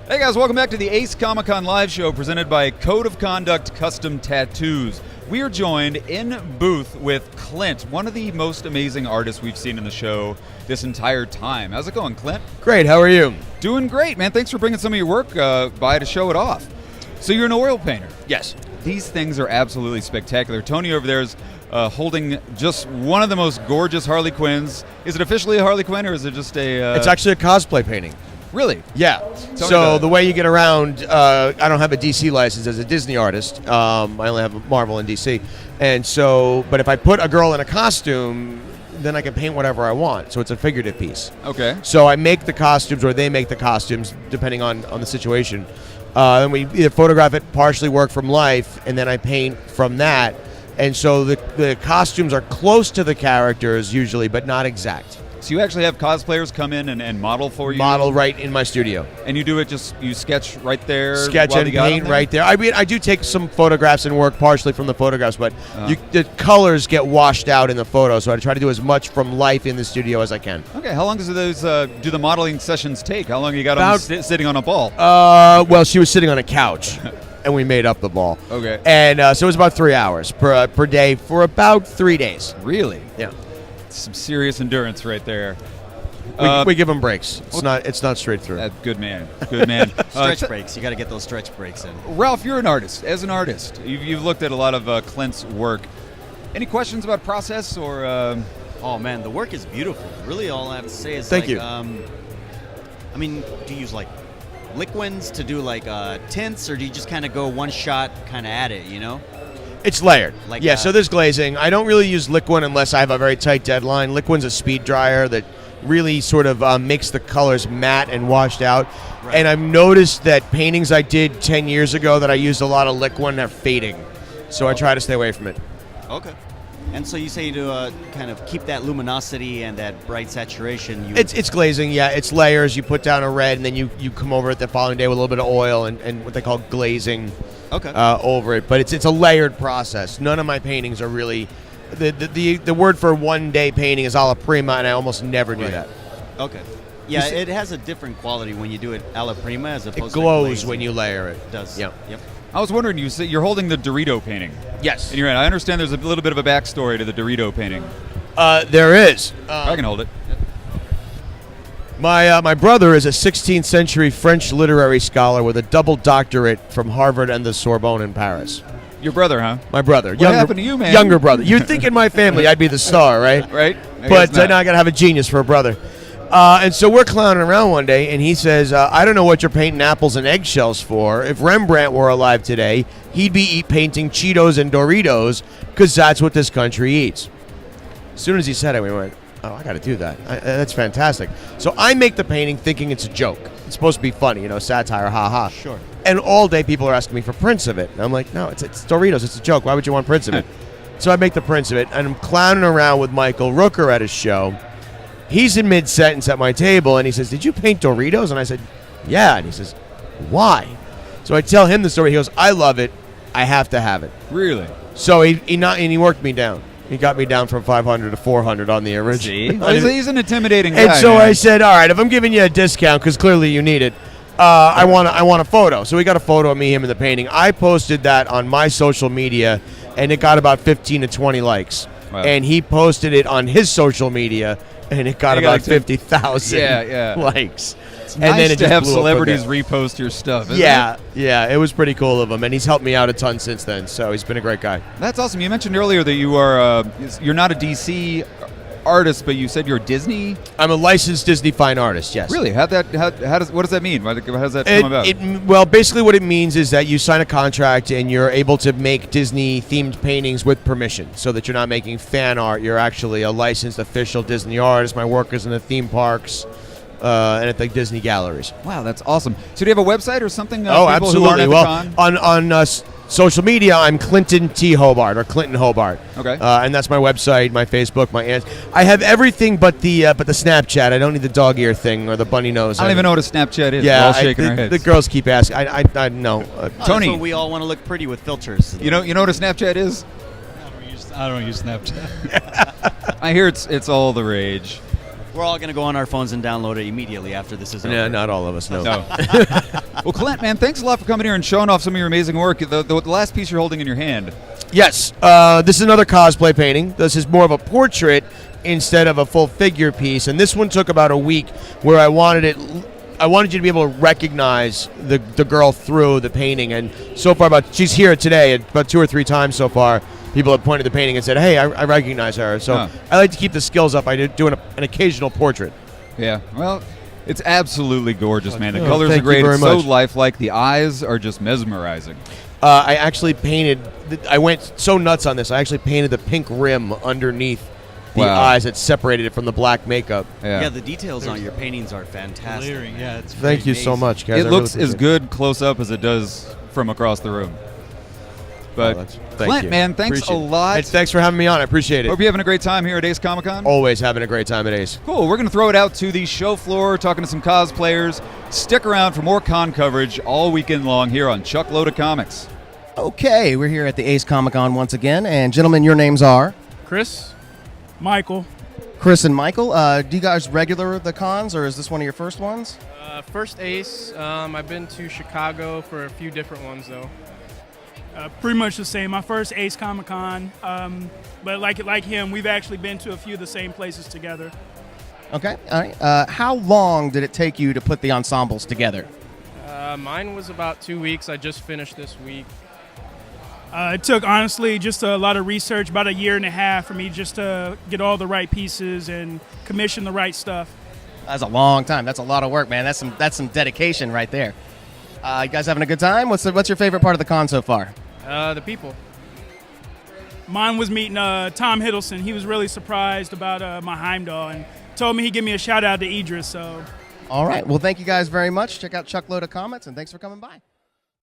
Hey guys, welcome back to the Ace Comic-Con live show presented by Code of Conduct Custom Tattoos. We are joined in booth with Clint, one of the most amazing artists we've seen in the show this entire time. How's it going, Clint? Great, how are you? Doing great, man. Thanks for bringing some of your work by to show it off. So you're an oil painter. Yes. These things are absolutely spectacular. Tony over there is holding just one of the most gorgeous Harley Quinns. Is it officially a Harley Quinn or is it just a... It's actually a cosplay painting. Really? Yeah. So the way you get around, I don't have a DC license as a Disney artist. I only have Marvel and DC. And so, but if I put a girl in a costume, then I can paint whatever I want. So it's a figurative piece. Okay. So I make the costumes or they make the costumes depending on the situation. Then we either photograph it, partially work from life, and then I paint from that. And so the costumes are close to the characters usually, but not exact. So you actually have cosplayers come in and model for you? Model right in my studio. And you do it just, you sketch right there? Sketch and paint right there. I mean, I do take some photographs and work partially from the photographs, but the colors get washed out in the photo, so I try to do as much from life in the studio as I can. Okay, how long does those do the modeling sessions take? How long you got them sitting on a ball? Well, she was sitting on a couch, and we made up the ball. Okay. And so it was about 3 hours per day for about 3 days. Really? Yeah. Some serious endurance right there. We give them breaks. It's not straight through. Good man. Good man. Stretch breaks. You got to get those stretch breaks in. Ralph, you're an artist. As an artist, you've looked at a lot of Clint's work. Any questions about process or? Oh man, the work is beautiful. Really, all I have to say is thank you. I mean, do you use like liquids to do like tints, or do you just kind of go one shot, kind of at it? You know? It's layered. Like so there's glazing. I don't really use liquid unless I have a very tight deadline. Liquid's a speed dryer that really sort of makes the colors matte and washed out. Right. And I've noticed that paintings I did 10 years ago that I used a lot of liquid are fading. So I try to stay away from it. Okay. And so you say to kind of keep that luminosity and that bright saturation. It's glazing, yeah. It's layers. You put down a red, and then you come over it the following day with a little bit of oil and what they call glazing over it. But it's a layered process. None of my paintings are really... The word for one-day painting is alla prima, and I almost never do that. Okay. Yeah, it has a different quality when you do it alla prima as opposed to it glows glazing. when you layer it. It does. Yeah. Yep. I was wondering, you're holding the Dorito painting. Yes. In your hand. I understand there's a little bit of a backstory to the Dorito painting. There is. I can hold it. My brother is a 16th century French literary scholar with a double doctorate from Harvard and the Sorbonne in Paris. Your brother, huh? My brother. What happened to you, man? Younger brother. You'd think in my family I'd be the star, right? Right. But now I got to have a genius for a brother. And so we're clowning around one day, and he says, I don't know what you're painting apples and eggshells for. If Rembrandt were alive today, he'd be painting Cheetos and Doritos because that's what this country eats. As soon as he said it, we went, oh, I got to do that. That's fantastic. So I make the painting thinking it's a joke. It's supposed to be funny, satire, ha-ha. Sure. And all day people are asking me for prints of it. And I'm like, no, it's Doritos. It's a joke. Why would you want prints of it? So I make the prints of it, and I'm clowning around with Michael Rooker at his show. He's in mid-sentence at my table, and he says, did you paint Doritos? And I said, yeah. And he says, why? So I tell him the story. He goes, I love it. I have to have it. Really? So he worked me down. He got me down from 500 to 400 on the original. He's an intimidating guy. And so man. I said, all right, if I'm giving you a discount, because clearly you need it, I want a photo. So we got a photo of me, him, in the painting. I posted that on my social media, and it got about 15 to 20 likes. Wow. And he posted it on his social media, and it got about 50,000 likes. It's and nice then it to just have blew up celebrities repost your stuff, isn't it? Yeah, it was pretty cool of him, and he's helped me out a ton since then, so he's been a great guy. That's awesome. You mentioned earlier that you're not a DC artist, but you said you're Disney? I'm a licensed Disney fine artist, yes. Really? What does that mean? How does that come about? Well, basically what it means is that you sign a contract and you're able to make Disney-themed paintings with permission, so that you're not making fan art. You're actually a licensed official Disney artist. My work is in the theme parks and at the Disney galleries. Wow, that's awesome. So do you have a website or something? Absolutely. Well, on social media, I'm Clinton T. Hobart, or Clinton Hobart. Okay. And that's my website, my Facebook, my aunt. I have everything but the Snapchat. I don't need the dog ear thing or the bunny nose. I don't even know what a Snapchat is. Yeah, we're all shaking our heads. The girls keep asking. I know. Tony, that's what we all want to look pretty with filters. You know what a Snapchat is? I don't use Snapchat. I hear it's all the rage. We're all going to go on our phones and download it immediately after this is over. Yeah, not all of us. No. No. Well, Clint, man, thanks a lot for coming here and showing off some of your amazing work. The last piece you're holding in your hand. Yes, this is another cosplay painting. This is more of a portrait instead of a full figure piece, and this one took about a week where I wanted you to be able to recognize the girl through the painting, and so far, she's here today about 2 or 3 times so far. People have pointed the painting and said, "Hey, I recognize her." So I like to keep the skills up. I do an occasional portrait. Yeah, well, it's absolutely gorgeous, man. The Oh, colors thank are great. you very It's so much. lifelike. The eyes are just mesmerizing. I actually painted. I went so nuts on this. I actually painted the pink rim underneath the Wow. eyes that separated it from the black makeup. Yeah, the details on your paintings are fantastic. Yeah, it's Thank you so amazing. much, guys. It I looks really as appreciate good close up as it does from across the room. But thank Clint, you. man, thanks Appreciate a it. lot. Hey, thanks for having me on. I appreciate it. Hope you're having a great time here at Ace Comic Con. Always having a great time at Ace. Cool. We're going to throw it out to the show floor, talking to some cosplayers. Stick around for more con coverage all weekend long here on Chuckload of Comics. Okay, we're here at the Ace Comic Con once again, and gentlemen, your names are Chris. Michael. Chris and Michael. Do you guys regular the cons, or is this one of your first ones? First Ace. I've been to Chicago for a few different ones, though. Pretty much the same. My first Ace Comic Con, but like him, we've actually been to a few of the same places together. Okay, all right. How long did it take you to put the ensembles together? Mine was about 2 weeks. I just finished this week. It took, honestly, just a lot of research, about a year and a half for me just to get all the right pieces and commission the right stuff. That's a long time. That's a lot of work, man. That's some dedication right there. You guys having a good time? What's your favorite part of the con so far? The people. Mine was meeting Tom Hiddleston. He was really surprised about my Heimdall and told me he'd give me a shout out to Idris. So, All right. Well, thank you guys very much. Check out Chuckload of Comics, and thanks for coming by.